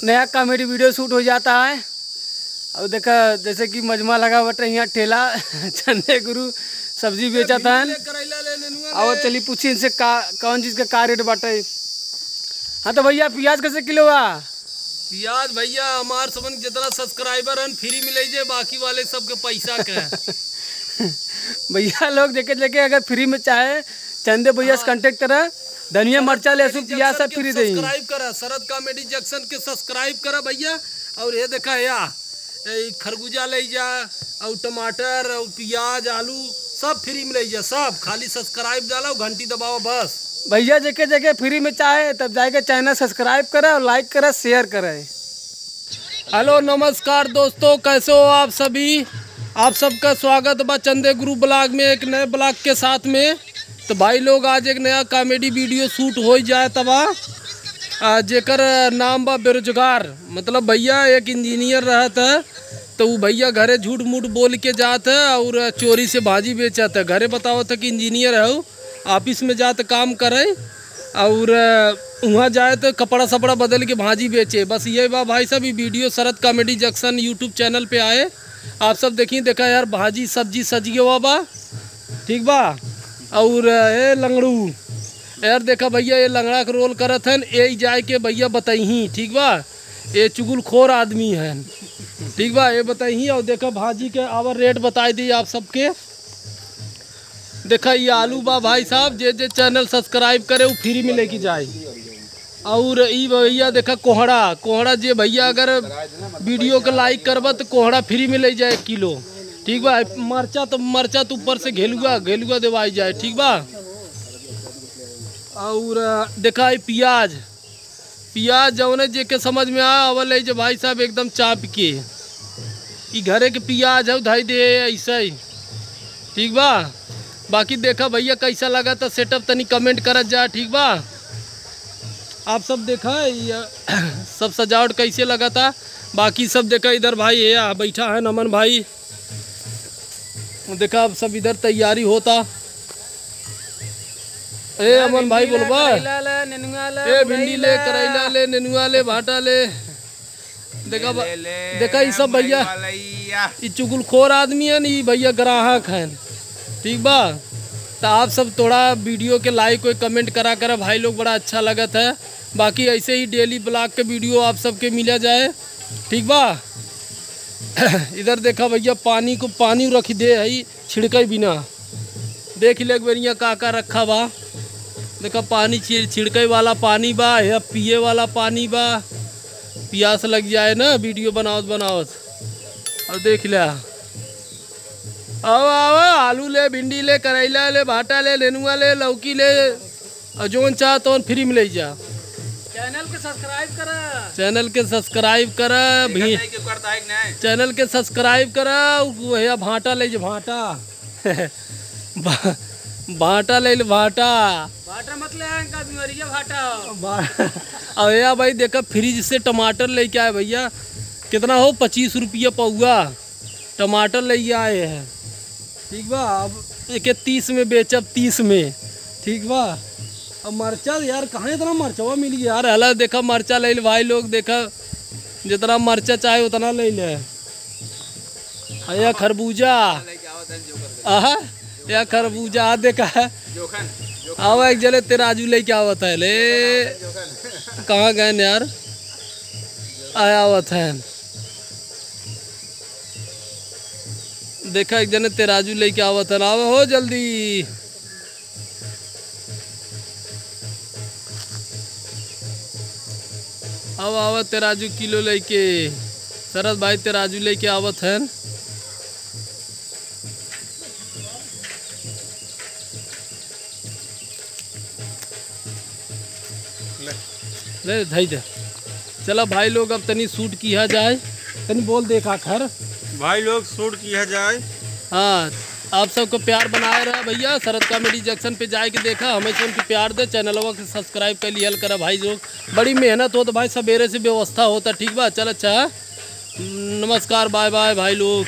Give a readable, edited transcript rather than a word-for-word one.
नया comedy video shoot हो जाता है। और देखा जैसे कि मजमा लगा बट यहाँ ठेला चंदे गुरु सब्जी बेचता है। और चली पूछी इनसे कौन चीज़ का का रेट बाटे। हाँ तो भैया प्याज कैसे किलो बा? प्याज भैया हमार समझ जितना सब्सक्राइबर है फ्री मिले जे, बाकी वाले सबके पैसा के भैया लोग देखे देखे अगर फ्री में चाहे चंदे भैया से कांटेक्ट करा। धनिया मरचा लहसुन प्याज सब फ्री दे। सब्सक्राइब करा शरद कॉमेडी जंक्शन के सब्सक्राइब करा भैया। और ये देखा या खरबूजा ले जा और टमाटर और प्याज आलू सब फ्री में ले जा, सब खाली सब्सक्राइब डालो घंटी दबाओ बस। भैया जगह जगह फ्री में चाहे तब जाके चैनल सब्सक्राइब करें और लाइक करें शेयर करें। हेलो नमस्कार दोस्तों, कैसे हो आप सभी? आप सबका स्वागत बा चंदे गुरु ब्लॉग में, एक नए ब्लॉग के साथ में। तो भाई लोग आज एक नया कॉमेडी वीडियो शूट हो जाए तबा जेकर नाम बा बेरोजगार। मतलब भैया एक इंजीनियर रहता है तो वो भैया घरे झूठ मूठ बोल के जाता है और चोरी से भाजी बेचता है। घरे बताओ था कि इंजीनियर है, ऑफिस में जाते काम करे और वहाँ जाए तो कपड़ा सपड़ा बदल के भाजी बेचे। बस ये बा भाई साहब, ये वीडियो शरद कॉमेडी जंक्शन यूट्यूब चैनल पे आए। आप सब देखिए, देखा यार भाजी सब्जी सज गया बा, ठीक बा। और ये लंगड़ू यार देखा भैया, ये लंगड़ा के रोल करत है। ये जाए के भैया बताई, ठीक बा, ये चुगलखोर आदमी है, ठीक बा, ये बताई। और देखा भाजी के आवर रेट बताई दी आप सबके। देखा ये आलू बा भाई साहब, जे चैनल सब्सक्राइब करे वो फ्री में लेके जाए। और ये भैया देखा कोहड़ा जे भैया अगर वीडियो को लाइक करबा तो कोहड़ा फ्री में ले जाए 1 किलो, ठीक बा। मरचा तो ऊपर से घेलुआ देवाई जाए, ठीक बा। और देखा है प्याज जौने जे के समझ में आया अवल जो भाई साहब एकदम चाप के ये घरे के प्याज है उधाई दे ऐसा ही, ठीक बा। बाकी देखा भैया कैसा लगा था सेटअप तनी कमेंट करत जा, ठीक बा। आप सब देखा सब सजावट कैसे लगा था। बाकी सब देखा इधर भाई है बैठा है नमन भाई, देखा अब सब इधर तैयारी होता। ए अमन भाई बोलबा, ए भिंडी ले, करेला ले, नेनुआ ले, भाटा ले। देखा ये सब भैया ये चुगलखोर आदमी है नी भैया, ग्राहक है, ठीक बा। तो आप सब थोड़ा वीडियो के लाइक कोई कमेंट करा भाई लोग, बड़ा अच्छा लगता है। बाकी ऐसे ही डेली ब्लॉग के वीडियो आप सबके मिला जाए, ठीक बा। इधर देखा भैया पानी रख दे है छिड़के बिना, देख ले बढ़िया का रखा बा। देखा पानी छिड़के वाला पानी बा या पिए वाला पानी बा, प्यास लग जाए ना वीडियो बनावत। और देख लिया आओ आलू ले, भिंडी ले, करेला ले, भाटा ले, नेनुआ ले, लौकी ले, और जोन चाह तो फ्री में ले जा। चैनल के सब्सक्राइब करा चैनल के सब्सक्राइब करा। वह भाटा ले भाटा भाटा ले भाटा मत ले भाटा। अब या भाई देखा फ्रिज से टमाटर लेके आए भैया, कितना हो 25 रुपया पौआ टमाटर ले आए हैं, ठीक बा। अब एक 30 में बेचब 30 में, ठीक बा। अब मरचा यार कहाँ इतना मरचा मिल गया यार। हला देखा मरचा ले भाई लोग, देखा जितना मरचा चाहे उतना ले ले। या खरबूजा या खरबूजा देखा है। आओ एक जले तेराजू लेके आवत है ले, कहाँ गए यार, आया आवत है। देखा एक जने तेराजू लेके आवत है, आओ हो जल्दी। अब आवत तेराजू किलो लेके, शरद भाई तेराजू लेके आवत है। ले धई दे। चलो भाई लोग अब तनी शूट किया जाए, तनी बोल देखा खर भाई लोग शूट किया जाए। हाँ आप सबको प्यार बनाए रहा भैया, शरद कॉमेडी जंक्शन पे जाए के देखा, हमेशा उनकी प्यार दे, चैनलवा के सब्सक्राइब कर लिया करा भाई लोग। बड़ी मेहनत हो तो भाई सवेरे से व्यवस्था होता, ठीक बा। चल अच्छा नमस्कार, बाय बाय भाई लोग।